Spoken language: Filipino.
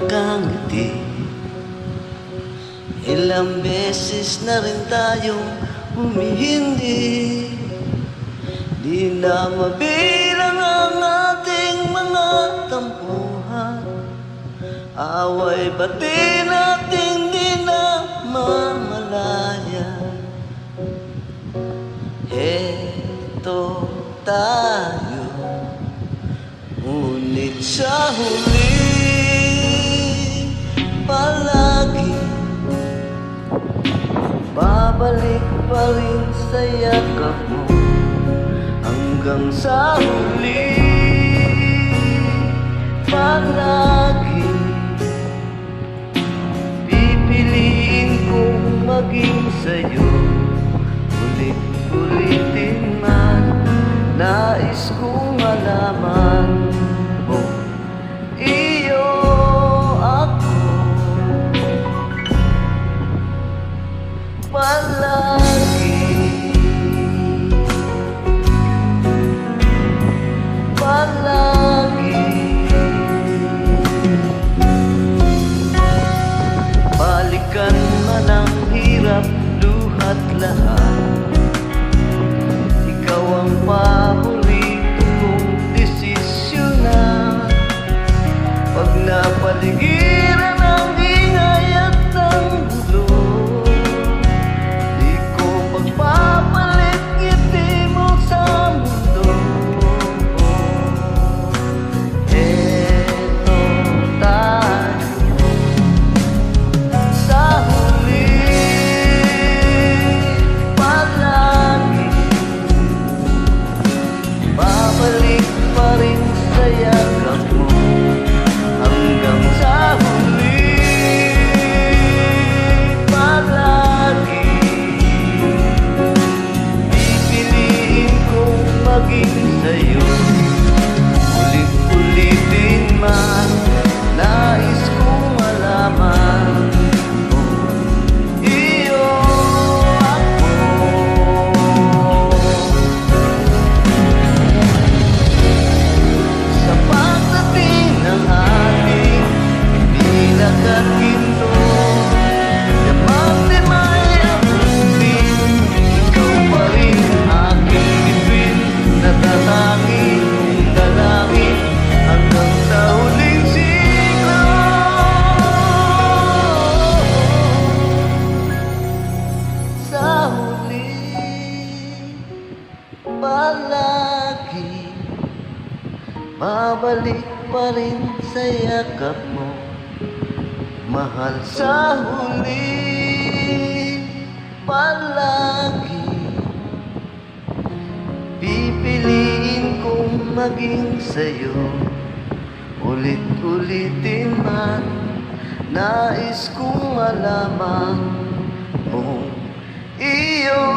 nakangiti. Ilang beses na rin tayong humihindi. Di na mabilang ang ating mga tampuhan. Away bati natin di na mamalayan. Eto tayo, ngunit sa huli palagi babalik pa rin sa yakap mo. Hanggang sa huli palagi pipiliin kong maging sa'yo. Ulit-ulitin man, nais kong malaman mo iyo ako palagi. Palagi balikan man ang hirap, luhat lahat. Ikaw ang paborito kong desisyonan. Pag napaligiran ang ingay at ang gulo, di ko pagpapalit ngiti mo sa mundo. Eto tayo sa huli palagi babalik pa rin sa yakap mo. Hanggang sa huli palagi pipiliin kong maging sa'yo. Ulit-ulitin man, nais kong malaman mo iyo ako. Sa pagdating ng ating pinakakinto, kapag di may abutin, ikaw pa rin aking bituin. Natatangin kong dalangin hanggang sa huling siklo. Sa huli palagi babalik pa rin sa yakap mo, mahal. Sa huli palagi pipiliin kong maging sa'yo. Ulit-ulitin man, nais kong malaman mo iyo